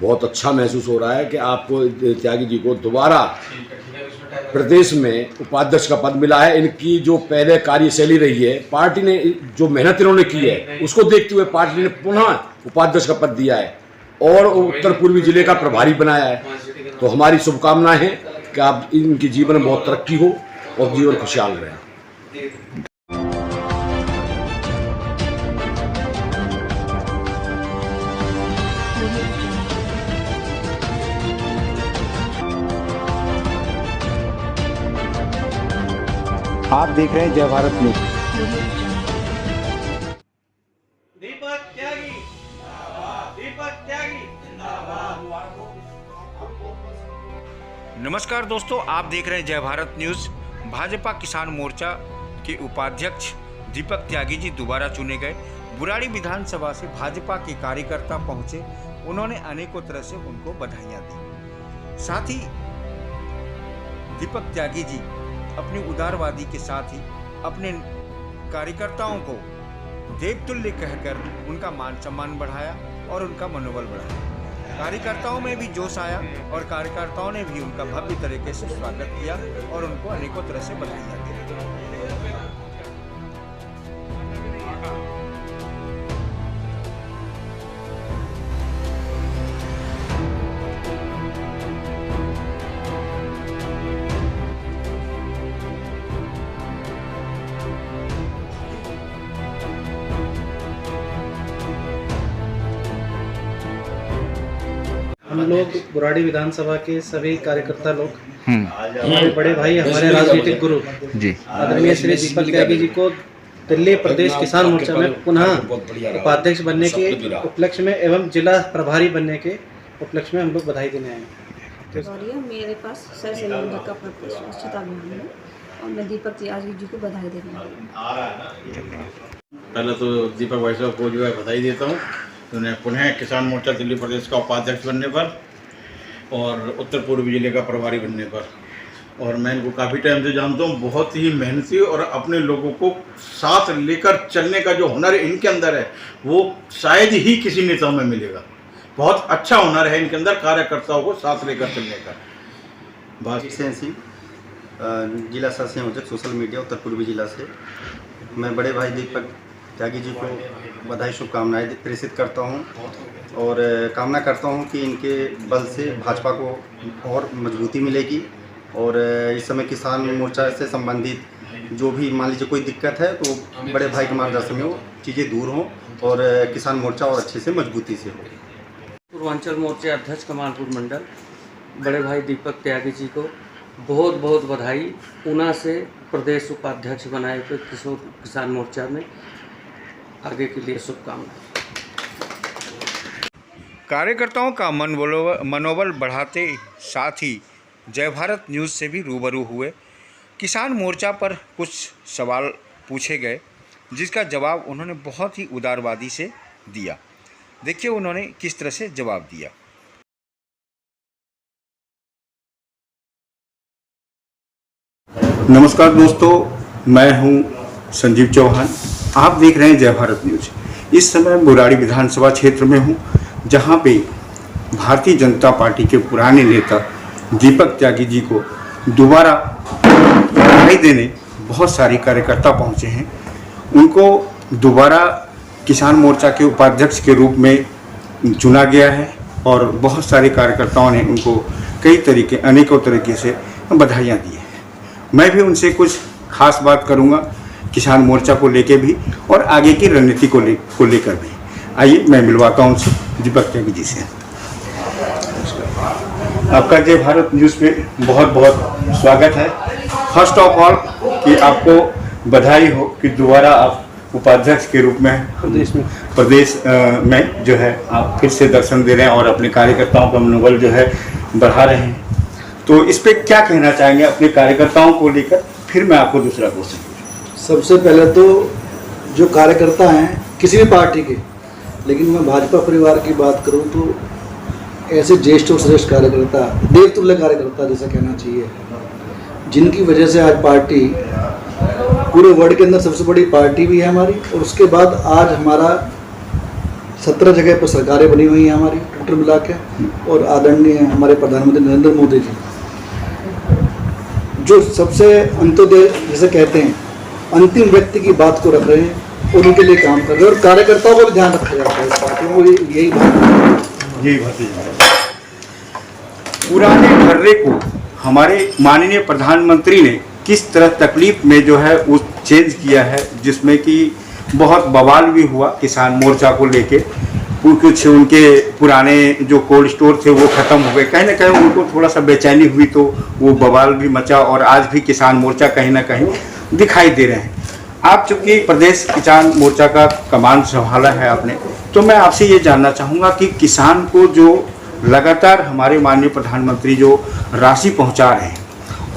बहुत अच्छा महसूस हो रहा है कि आपको त्यागी जी को दोबारा प्रदेश में उपाध्यक्ष का पद मिला है। इनकी जो पहले कार्यशैली रही है, पार्टी ने जो मेहनत इन्होंने की है उसको देखते हुए पार्टी ने पुनः उपाध्यक्ष का पद दिया है और उत्तर पूर्वी जिले का प्रभारी बनाया है। तो हमारी शुभकामनाएं हैं कि आप इनके जीवन में बहुत तरक्की हो और जीवन खुशहाल रहे। आप देख रहे हैं जय भारत न्यूज। दीपक त्यागी, दीपक त्यागी। नमस्कार दोस्तों, आप देख रहे हैं जय भारत न्यूज। भाजपा किसान मोर्चा के उपाध्यक्ष दीपक त्यागी जी दोबारा चुने गए। बुराड़ी विधानसभा से भाजपा के कार्यकर्ता पहुंचे, उन्होंने अनेकों तरह से उनको बधाइयां दी। साथ ही दीपक त्यागी जी अपनी उदारवादी के साथ ही अपने कार्यकर्ताओं को देवतुल्य कहकर उनका मान सम्मान बढ़ाया और उनका मनोबल बढ़ाया। कार्यकर्ताओं में भी जोश आया और कार्यकर्ताओं ने भी उनका भव्य तरीके से स्वागत किया और उनको अनेकों तरह से बधाइयां दी। हम लोग बुराड़ी विधानसभा के सभी कार्यकर्ता लोग, हमारे बड़े भाई, हमारे राजनीतिक गुरु जी आदरणीय श्री दीपक त्यागी जी को दिल्ली प्रदेश किसान मोर्चा में पुनः उपाध्यक्ष बनने के उपलक्ष्य में एवं जिला प्रभारी बनने के उपलक्ष्य में हम लोग बधाई देने आए हैं। और ये मेरे पास सर से लोग का स्वच्छता अभियान है और मैं दीपक त्यागी जी को बधाई दे रही हूँ। पहले तो दीपक भाई साहब को जो है बधाई देता हूँ, उन्हें पुनः किसान मोर्चा दिल्ली प्रदेश का उपाध्यक्ष बनने पर और उत्तर पूर्वी जिले का प्रभारी बनने पर। और मैं इनको काफ़ी टाइम से जानता हूँ, बहुत ही मेहनती और अपने लोगों को साथ लेकर चलने का जो हुनर इनके अंदर है वो शायद ही किसी नेता में मिलेगा। बहुत अच्छा हुनर है इनके अंदर, कार्यकर्ताओं को साथ लेकर चलने का। बाकी सिंह, जिला सह संयोजक सोशल मीडिया उत्तर पूर्वी जिला से। मैं बड़े भाई दीपक त्यागी जी को बधाई शुभकामनाएं प्रेषित करता हूं और कामना करता हूं कि इनके बल से भाजपा को और मजबूती मिलेगी और इस समय किसान मोर्चा से संबंधित जो भी मान लीजिए कोई दिक्कत है तो बड़े भाई के मार्गदर्शन में वो चीज़ें दूर हों और किसान मोर्चा और अच्छे से मजबूती से हो। पूर्वांचल मोर्चा अध्यक्ष कमालपुर मंडल बड़े भाई दीपक त्यागी जी को बहुत बहुत बधाई। ऊना से प्रदेश उपाध्यक्ष बनाए हुए किसान मोर्चा में आगे के लिए शुभकामनाएं। कार्यकर्ताओं का मनोबल बढ़ाते साथ ही जय भारत न्यूज़ से भी रूबरू हुए। किसान मोर्चा पर कुछ सवाल पूछे गए जिसका जवाब उन्होंने बहुत ही उदारवादी से दिया। देखिए उन्होंने किस तरह से जवाब दिया। नमस्कार दोस्तों, मैं हूं संजीव चौहान। आप देख रहे हैं जय भारत न्यूज। इस समय बुराड़ी विधानसभा क्षेत्र में हूं, जहां पे भारतीय जनता पार्टी के पुराने नेता दीपक त्यागी जी को दोबारा बधाई देने बहुत सारे कार्यकर्ता पहुंचे हैं। उनको दोबारा किसान मोर्चा के उपाध्यक्ष के रूप में चुना गया है और बहुत सारे कार्यकर्ताओं ने उनको अनेकों तरीके से बधाइयाँ दी हैं। मैं भी उनसे कुछ खास बात करूंगा किसान मोर्चा को लेके भी और आगे की रणनीति को लेकर भी। आइए मैं मिलवाता हूं उनसे, दीपक त्यागी जी से। आपका जय भारत न्यूज़ पे बहुत बहुत स्वागत है। फर्स्ट ऑफ ऑल कि आपको बधाई हो कि दोबारा आप उपाध्यक्ष के रूप में प्रदेश में जो है आप फिर से दर्शन दे रहे हैं और अपने कार्यकर्ताओं का मनोबल जो है बढ़ा रहे हैं। तो इस पे क्या कहना चाहेंगे अपने कार्यकर्ताओं को लेकर? फिर मैं आपको दूसरा क्वेश्चन पूछूं। सबसे पहले तो जो कार्यकर्ता हैं किसी भी पार्टी के, लेकिन मैं भाजपा परिवार की बात करूं तो ऐसे ज्येष्ठ और श्रेष्ठ कार्यकर्ता, देवतुल्य कार्यकर्ता जैसा कहना चाहिए, जिनकी वजह से आज पार्टी पूरे वर्ल्ड के अंदर सबसे बड़ी पार्टी भी है हमारी, और उसके बाद आज हमारा 17 जगह पर सरकारें बनी हुई हैं हमारी टोटल मिला के, और आदरणीय हमारे प्रधानमंत्री नरेंद्र मोदी जी जो सबसे अंत्योदय जिसे कहते हैं अंतिम व्यक्ति की बात को रख रहे हैं और उनके लिए काम कर रहे हैं, और कार्यकर्ताओं को भी ध्यान रखा जाता है इस बात में। यही भारतीय जनता पुराने ढर्रे को हमारे माननीय प्रधानमंत्री ने किस तरह तकलीफ में जो है वो चेंज किया है, जिसमें कि बहुत बवाल भी हुआ किसान मोर्चा को लेके। कुछ उनके पुराने जो कोल्ड स्टोर थे वो ख़त्म हो गए, कहीं ना कहीं उनको थोड़ा सा बेचैनी हुई तो वो बवाल भी मचा, और आज भी किसान मोर्चा कहीं ना कहीं दिखाई दे रहे हैं। आप चूँकि प्रदेश किसान मोर्चा का कमान संभाला है आपने, तो मैं आपसे ये जानना चाहूँगा कि किसान को जो लगातार हमारे माननीय प्रधानमंत्री जो राशि पहुँचा रहे हैं,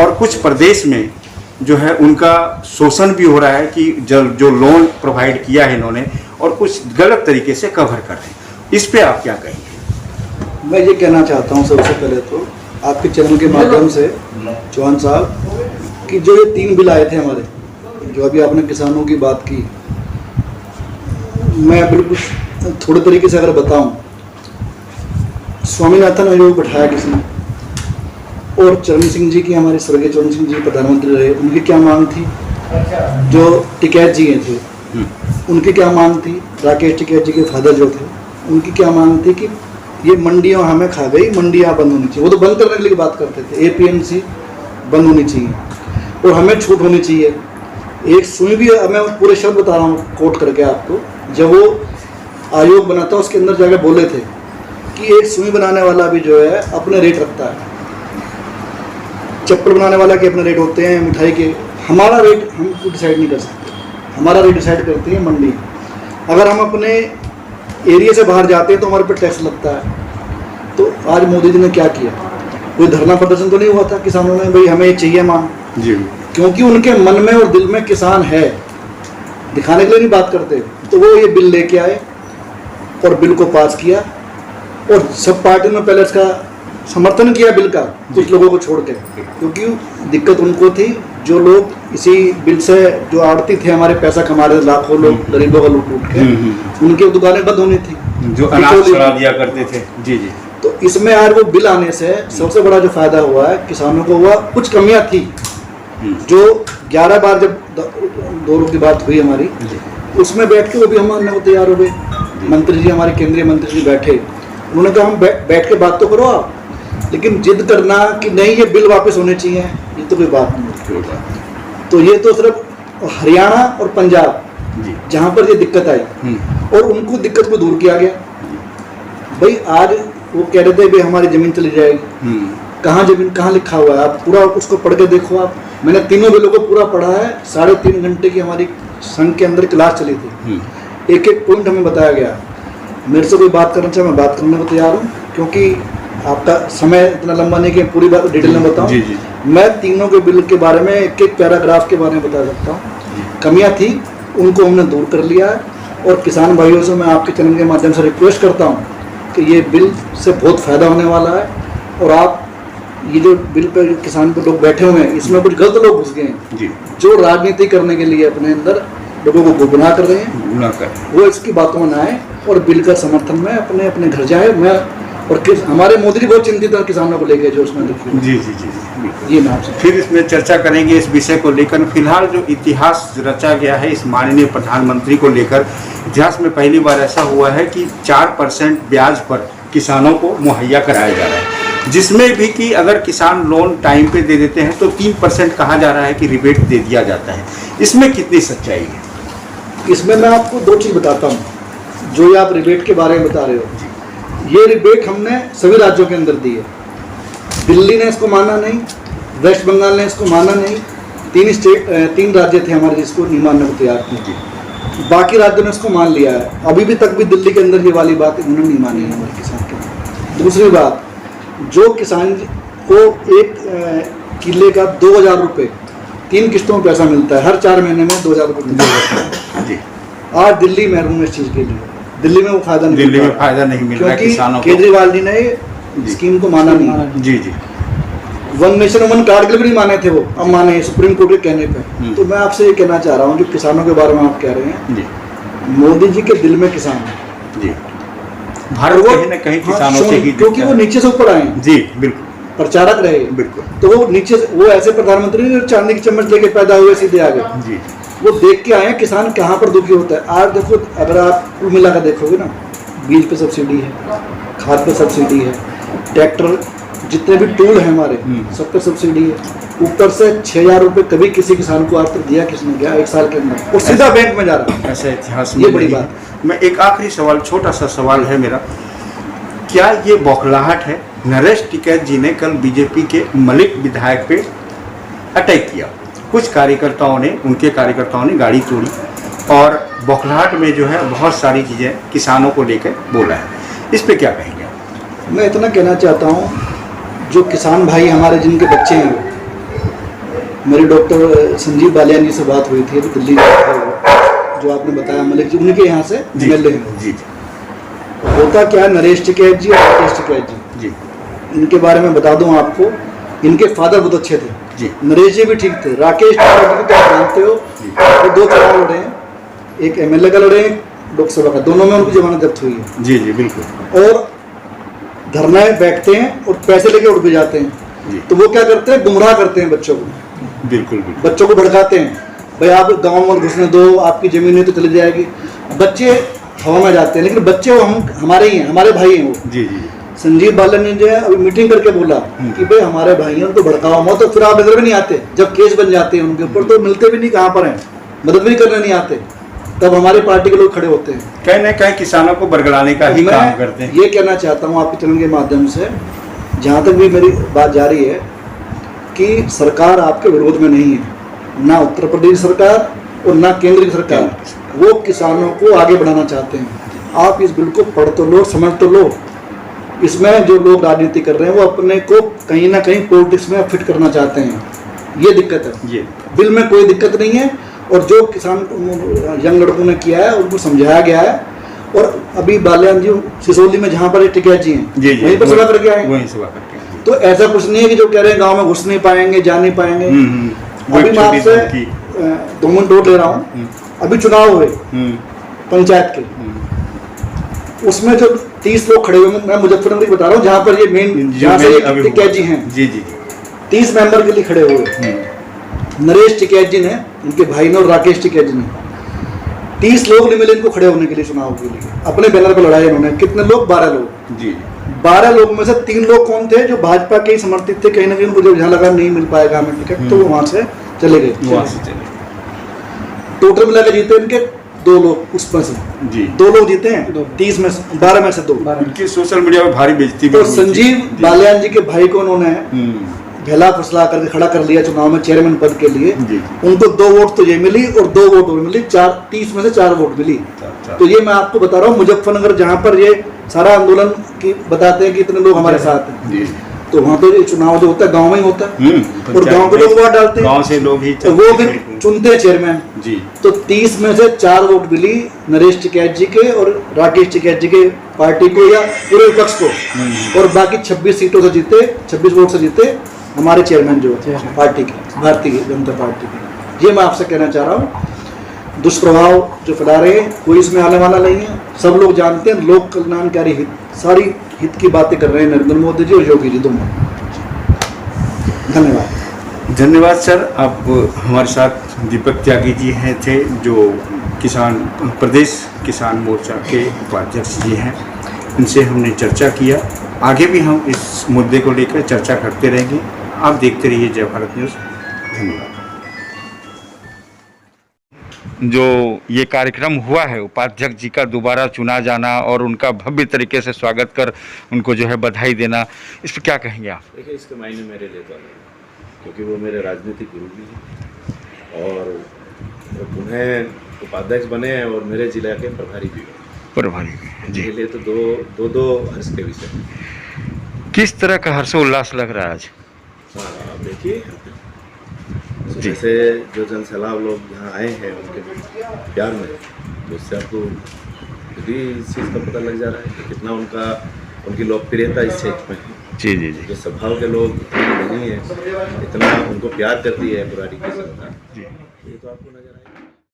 और कुछ प्रदेश में जो है उनका शोषण भी हो रहा है कि जो लोन प्रोवाइड किया है इन्होंने और कुछ गलत तरीके से कवर कर रहे हैं, इस पे आप क्या कहेंगे? मैं ये कहना चाहता हूँ सबसे पहले तो आपके चैनल के माध्यम से चौहान साहब कि जो ये 3 बिल आए थे हमारे, जो अभी आपने किसानों की बात की, मैं बिल्कुल थोड़े तरीके से अगर बताऊं, स्वामीनाथन आयोग बैठाया किसने, और चरण सिंह जी की, हमारे स्वर्गीय चरण सिंह जी प्रधानमंत्री रहे, उनकी क्या मांग थी, जो टिकैत जी थे उनकी क्या मांग थी, राकेश टिकैत जी के फादर जो थे उनकी क्या मांग थी कि ये मंडियां हमें खा गई, मंडियां बंद होनी चाहिए। वो तो बंद करने के लिए बात करते थे, APMC बंद होनी चाहिए और हमें छूट होनी चाहिए। एक सुई भी, मैं पूरे शब्द बता रहा हूँ कोट करके आपको, जब वो आयोग बना था उसके अंदर जाकर बोले थे कि एक सुई बनाने वाला भी जो है अपने रेट रखता है, चप्पल बनाने वाला के अपने रेट होते हैं, मिठाई के, हमारा रेट हम डिसाइड नहीं कर सकते, हमारा रेट डिसाइड करती है मंडी। अगर हम अपने एरिया से बाहर जाते हैं तो हमारे पे टैक्स लगता है। तो आज मोदी जी ने क्या किया, कोई धरना प्रदर्शन तो नहीं हुआ था किसानों ने, भाई हमें ये चाहिए मांग जी, क्योंकि उनके मन में और दिल में किसान है, दिखाने के लिए नहीं बात करते। तो वो ये बिल लेके आए और बिल को पास किया, और सब पार्टी में पहले इसका समर्थन किया बिल का, कुछ लोगों को छोड़ के, क्योंकि दिक्कत उनको थी जो लोग इसी बिल से जो आड़ती थे हमारे पैसा कमा रहे लाखों लोग गरीबों का लूट लूट के, उनकी दुकानें बंद होनी थी, जो अनाज चुरा दिया करते थे। जी जी। तो इसमें आज वो बिल आने से सबसे बड़ा जो फायदा हुआ है किसानों को हुआ, कुछ कमियां थी जो 11 बार जब दौरों की बात हुई हमारी, उसमें बैठ के वो भी हम मानने को तैयार हो गए। मंत्री जी, हमारे केंद्रीय मंत्री जी बैठे, उन्होंने कहा हम बैठ के बात तो करो आप, लेकिन जिद करना कि नहीं ये बिल वापस होने चाहिए, ये तो कोई बात नहीं। तो ये तो सिर्फ हरियाणा और पंजाब जहाँ पर ये दिक्कत आई और उनको दिक्कत को दूर किया गया। भाई आज वो कह रहे थे भाई हमारी ज़मीन चली जाएगी, कहाँ ज़मीन, कहाँ लिखा हुआ है, आप पूरा उसको पढ़ के देखो आप। मैंने तीनों बिलों को पूरा पढ़ा है, 3.5 घंटे की हमारी संघ के अंदर क्लास चली थी, एक एक पॉइंट हमें बताया गया। मेरे से कोई बात करना चाहे मैं बात करने को तैयार हूँ, क्योंकि आपका समय इतना लंबा नहीं कि पूरी बात डिटेल में बताऊँ। मैं तीनों के बिल के बारे में एक एक पैराग्राफ के बारे में बता सकता हूँ। कमियाँ थी उनको हमने दूर कर लिया है, और किसान भाइयों से मैं आपके चैनल के माध्यम से रिक्वेस्ट करता हूँ कि ये बिल से बहुत फ़ायदा होने वाला है, और आप ये जो बिल पे किसान पे लोग बैठे हुए हैं, इसमें कुछ गलत लोग घुस गए हैं जो राजनीति करने के लिए अपने अंदर लोगों को गुमराह कर रहे हैं, वो इसकी बातों में ना आए और बिल का समर्थन में अपने अपने घर जाए। मैं और हमारे मोदी जी बहुत चिंतित है किसानों को लेकर जो उसमें लिखी। जी जी जी, ये मैं आपसे फिर इसमें चर्चा करेंगे इस विषय को लेकर। फिलहाल जो इतिहास रचा गया है इस माननीय प्रधानमंत्री को लेकर, इतिहास में पहली बार ऐसा हुआ है कि 4% ब्याज पर किसानों को मुहैया कराया जा रहा है, जिसमें भी कि अगर किसान लोन टाइम पे दे देते हैं तो 3% कहा जा रहा है कि रिबेट दे दिया जाता है। इसमें कितनी सच्चाई है? इसमें मैं आपको 2 चीज़ बताता हूँ। जो ये आप रिबेट के बारे में बता रहे हो, ये रिबेट हमने सभी राज्यों के अंदर दी है। दिल्ली ने इसको माना नहीं, वेस्ट बंगाल ने इसको माना नहीं, 3 राज्य थे हमारे जिसको नहीं मानने को तैयार थे, बाकी राज्यों ने इसको मान लिया है। अभी भी तक भी दिल्ली के अंदर ये वाली बात इन्होंने नहीं मानी है हमारे किसान के। दूसरी बात, जो किसान को एक किले का 2,000 रुपये 3 किस्तों में पैसा मिलता है, हर 4 महीने में 2,000 रुपये मिलता है। आज दिल्ली महरूम इस चीज़ के लिए, दिल्ली में वो फायदा नहीं, दिल्ली में फायदा नहीं मिल रहा है किसानों को। केजरीवाल जी ने स्कीम को माना नहीं। जी जी, 1 नेशन 1 कार्ड के लिए भी नहीं माने थे, वो अब माने सुप्रीम कोर्ट के कहने पे। तो मैं आपसे ये कहना चाह रहा हूँ, जो किसानों के बारे में आप कह रहे हैं, मोदी जी के दिल में किसान है। भारत कहीं ना कहीं किसानों से ही क्योंकि वो नीचे से ऊपर आए हैं, जी बिल्कुल प्रचारक रहे, बिल्कुल, तो वो नीचे से, वो ऐसे प्रधानमंत्री नहीं चांदी की चम्मच लेके पैदा हुए सीधे आ गए, जी वो देख के आए हैं किसान कहाँ पर दुखी होता है। आज देखो, अगर आप कुल मिला कर देखोगे ना, बीज पे सब्सिडी है, खाद पे सब्सिडी है, ट्रैक्टर जितने भी टूल हैं हमारे सब पे सब्सिडी है, ऊपर से 6,000 रुपये कभी किसी किसान को आज तक दिया किसने दिया 1 साल के अंदर, और सीधा बैंक में जा रहा है। ऐसा इतिहास ये में बड़ी नहीं बात है। मैं एक आखिरी सवाल, छोटा सा सवाल है मेरा, क्या ये बौखलाहट है? नरेश टिकैत जी ने कल बीजेपी के मलिक विधायक पे अटैक किया, कुछ कार्यकर्ताओं ने, उनके कार्यकर्ताओं ने गाड़ी तोड़ी और बौखलाहट में जो है बहुत सारी चीज़ें किसानों को लेकर बोला है, इस पे क्या कहेंगे? मैं इतना कहना चाहता हूँ, जो किसान भाई हमारे जिनके बच्चे हैं, मेरी डॉक्टर संजीव बालियान जी से बात हुई थी, अभी दिल्ली जो आपने बताया मलिक जी, उनके यहाँ से MLA हैं। जी होता क्या है, नरेश टिकैत जी और राकेश टिकैत जी, इनके बारे में बता दूं आपको, इनके फादर बहुत अच्छे थे जी, नरेश जी भी ठीक थे। राकेश टिकैत जी को आप जानते हो, वो 2 चुनाव लड़े हैं, एक MLA का लड़े हैं, लोकसभा का, दोनों में उनकी जमानत जब्त हुई है। जी जी बिल्कुल, और धरना बैठते हैं और पैसे लेके उठ भी जाते हैं, तो वो क्या करते हैं, गुमराह करते हैं बच्चों को, बिल्कुल बच्चों को भड़काते हैं, भाई आप गाँव में घुसने दो, आपकी जमीनें तो चली जाएगी, बच्चे हवा में जाते हैं, लेकिन बच्चे वो हमारे ही हैं, हमारे भाई हैं वो। जी जी, संजीव बालन ने जो है अभी मीटिंग करके बोला कि भाई हमारे भाई हैं, उनको भड़काओ मत, तो फिर आप नजर भी नहीं आते, जब केस बन जाते हैं उनके ऊपर तो मिलते भी नहीं, कहाँ पर हैं, मदद भी करने नहीं आते, तब हमारी पार्टी के लोग खड़े होते हैं, कहीं ना कहीं किसानों को बरगलाने का ही काम करते हैं। ये कहना चाहता हूँ आपके चैनल के माध्यम से, जहाँ तक भी मेरी बात जा रही है, कि सरकार आपके विरोध में नहीं है, ना उत्तर प्रदेश सरकार और ना केंद्र की सरकार, वो किसानों को आगे बढ़ाना चाहते हैं। आप इस बिल को पढ़ तो लो, समझ तो लो, इसमें जो लोग राजनीति कर रहे हैं वो अपने को कहीं ना कहीं पॉलिटिक्स में फिट करना चाहते हैं, ये दिक्कत है। ये बिल में कोई दिक्कत नहीं है, और जो किसान यंग लड़कों ने किया है उनको समझाया गया है, और अभी बालियान जी सिसोली में जहाँ पर टिकैत जी हैं वहीं पर सभा करके आए, वहीं सभा करके आए, तो ऐसा कुछ नहीं है कि जो कह रहे हैं गाँव में घुस नहीं पाएंगे, जा नहीं पाएंगे। अभी मैं आपसे 2 मिनट और ले रहा हूँ, अभी चुनाव हुए पंचायत के, उसमें जो 30 लोग खड़े हुए, मैं मुजफ्फरनगर की बता रहा हूँ जहाँ पर ये मेन, जहाँ से टिकैत जी हैं, जी जी, 30 मेंबर के लिए खड़े हुए, नरेश टिकैत जी ने, इनके भाई ने और राकेश टिकैत जी ने, 30 लोग नहीं मिले इनको खड़े होने के लिए चुनाव के लिए, अपने बैनर पर लड़ाई इन्होंने। कितने लोग? 12 लोग जी, 12 लोग में से 3 लोग कौन थे? जो भाजपा के ही समर्थित थे, कहीं ना कहीं उनको जब यहाँ लगा नहीं मिल पाएगा हमें टिकट, तो वो वहाँ से चले गए, वहाँ से चले, टोटल मिला के जीते इनके 2 लोग, उसमें से जी 2 लोग जीते हैं, 30 में से 12 में से 2। उनकी सोशल मीडिया में भारी बेइज्जती भी तो हुई थी। संजीव बालियान जी के भाई को उन्होंने भेला फसला करके खड़ा कर लिया चुनाव में चेयरमैन पद के लिए, उनको 2 वोट तो ये मिली और 2 वोट और मिली, 30 में से 4 वोट मिली। तो ये मैं आपको बता रहा हूँ, मुजफ्फरनगर जहाँ पर ये सारा आंदोलन की बताते हैं कि इतने लोग हमारे साथ हैं, तो वहाँ तो ये चुनाव जो होता है गाँव में ही होता है, और गाँव के लोग वोट डालते हैं, गाँव से लोग ही, तो वो फिर चुनते हैं चेयरमैन जी। तो 30 में से 4 वोट मिली नरेश टिकैत जी के और राकेश टिकैत जी के पार्टी को या पूरे विपक्ष को, और बाकी 26 सीटों से जीते, 26 वोट से जीते हमारे चेयरमैन जो पार्टी के, भारतीय जनता पार्टी के। ये मैं आपसे कहना चाह रहा हूँ, दुष्प्रभाव जो फैला रहे हैं कोई इसमें आने वाला नहीं है, सब लोग जानते हैं, लोक कल्याणकारी हित, सारी हित की बातें कर रहे हैं नरेंद्र मोदी जी और योगी जी दोनों। धन्यवाद। धन्यवाद सर। आप हमारे साथ दीपक त्यागी जी हैं थे, जो प्रदेश किसान मोर्चा के उपाध्यक्ष जी हैं, इनसे हमने चर्चा किया। आगे भी हम इस मुद्दे को लेकर चर्चा करते रहेंगे। आप देखते रहिए जय भारत न्यूज़। धन्यवाद। जो ये कार्यक्रम हुआ है, उपाध्यक्ष जी का दोबारा चुना जाना और उनका भव्य तरीके से स्वागत कर उनको जो है बधाई देना, इस पर क्या कहेंगे आप? देखिए, इसके मायने मेरे लेता नहीं, क्योंकि वो मेरे राजनीतिक गुरु भी हैं और उन्हें उपाध्यक्ष बने हैं और मेरे जिला के प्रभारी भी हैं। प्रभारी जी, इसके लिए तो दो हर्ष के विषय। किस तरह का हर्षोल्लास लग रहा है आज? हाँ, आप देखिए, जैसे जो जन सैलाब लोग यहाँ आए हैं उनके प्यार में, तो उससे आपको खुद ही इस चीज़ का पता लग जा रहा है कि कितना उनकी लोकप्रियता इस क्षेत्र में है। जी जी जी, जो स्वभाव के लोग नहीं है, इतना उनको प्यार करती है बुराड़ी की जनता।